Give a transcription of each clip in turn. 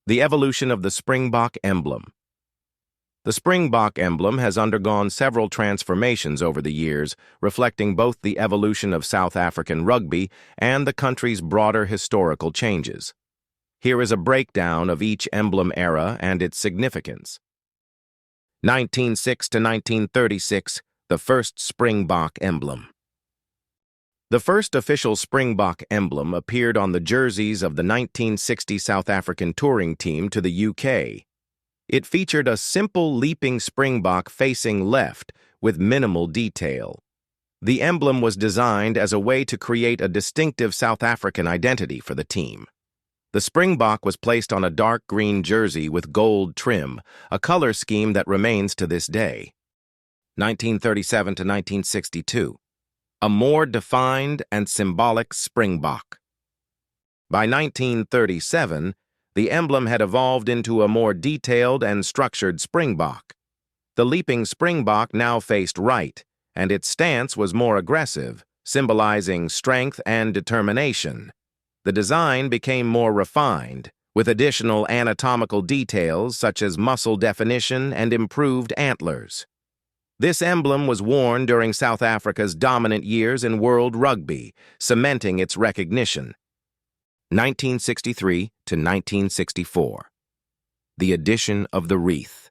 The evolution of the Springbok emblem. The Springbok emblem has undergone several transformations over the years, reflecting both the evolution of South African rugby and the country's broader historical changes. Here is a breakdown of each emblem era and its significance. 1906 to 1936, the first Springbok emblem. The first official Springbok emblem appeared on the jerseys of the 1960 South African touring team to the UK. It featured a simple leaping Springbok facing left with minimal detail. The emblem was designed as a way to create a distinctive South African identity for the team. The Springbok was placed on a dark green jersey with gold trim, a color scheme that remains to this day. 1937 to 1962. A more defined and symbolic Springbok. By 1937, the emblem had evolved into a more detailed and structured Springbok. The leaping Springbok now faced right, and its stance was more aggressive, symbolizing strength and determination. The design became more refined, with additional anatomical details such as muscle definition and improved antlers. This emblem was worn during South Africa's dominant years in World Rugby, cementing its recognition. 1963 to 1964. The addition of the wreath.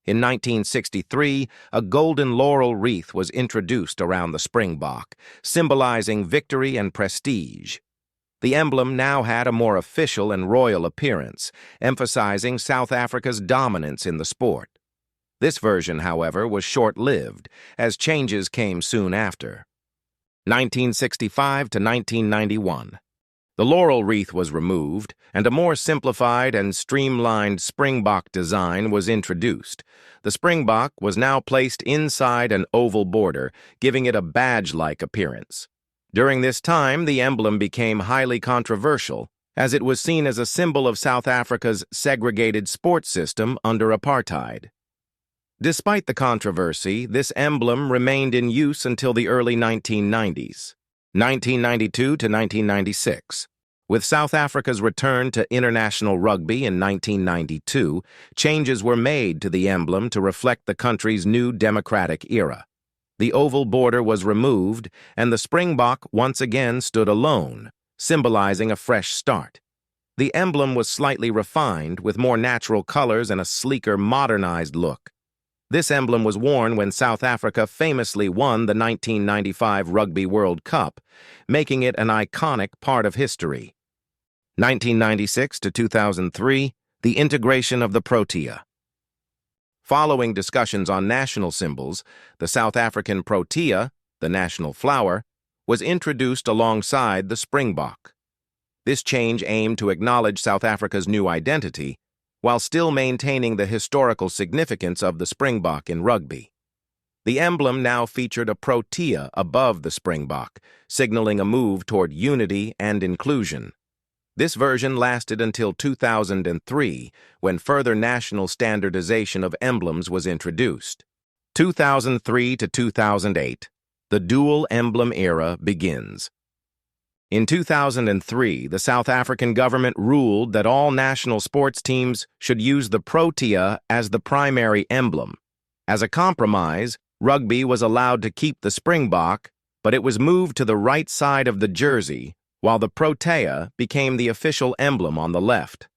In 1963, a golden laurel wreath was introduced around the Springbok, symbolizing victory and prestige. The emblem now had a more official and royal appearance, emphasizing South Africa's dominance in the sport. This version, however, was short-lived, as changes came soon after. 1965 to 1991. The laurel wreath was removed, and a more simplified and streamlined Springbok design was introduced. The Springbok was now placed inside an oval border, giving it a badge-like appearance. During this time, the emblem became highly controversial, as it was seen as a symbol of South Africa's segregated sports system under apartheid. Despite the controversy, this emblem remained in use until the early 1990s, 1992 to 1996. With South Africa's return to international rugby in 1992, changes were made to the emblem to reflect the country's new democratic era. The oval border was removed, and the Springbok once again stood alone, symbolizing a fresh start. The emblem was slightly refined, with more natural colors and a sleeker, modernized look. This emblem was worn when South Africa famously won the 1995 Rugby World Cup, making it an iconic part of history. 1996 to 2003, the integration of the Protea. Following discussions on national symbols, the South African Protea, the national flower, was introduced alongside the Springbok. This change aimed to acknowledge South Africa's new identity, while still maintaining the historical significance of the Springbok in rugby. The emblem now featured a Protea above the Springbok, signaling a move toward unity and inclusion. This version lasted until 2003, when further national standardization of emblems was introduced. 2003 to 2008, the dual emblem era begins. In 2003, the South African government ruled that all national sports teams should use the Protea as the primary emblem. As a compromise, rugby was allowed to keep the Springbok, but it was moved to the right side of the jersey, while the Protea became the official emblem on the left.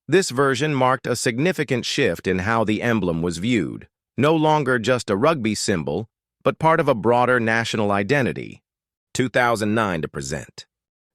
This version marked a significant shift in how the emblem was viewed, no longer just a rugby symbol, but part of a broader national identity. 2009 to present.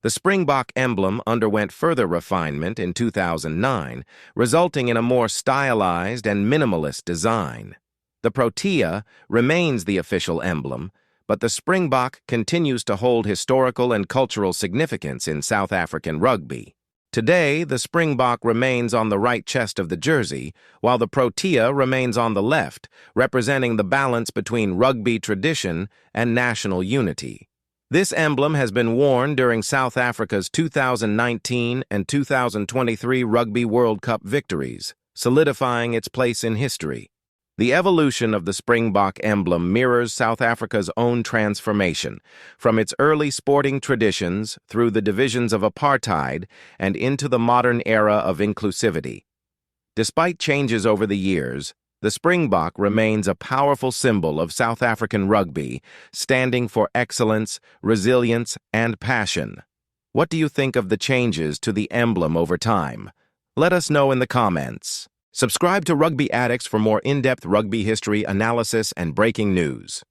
The Springbok emblem underwent further refinement in 2009, resulting in a more stylized and minimalist design. The Protea remains the official emblem, but the Springbok continues to hold historical and cultural significance in South African rugby. Today, the Springbok remains on the right chest of the jersey, while the Protea remains on the left, representing the balance between rugby tradition and national unity. This emblem has been worn during South Africa's 2019 and 2023 Rugby World Cup victories, solidifying its place in history. The evolution of the Springbok emblem mirrors South Africa's own transformation, from its early sporting traditions through the divisions of apartheid and into the modern era of inclusivity. Despite changes over the years, the Springbok remains a powerful symbol of South African rugby, standing for excellence, resilience, and passion. What do you think of the changes to the emblem over time? Let us know in the comments. Subscribe to Rugby Addicts for more in-depth rugby history, analysis, and breaking news.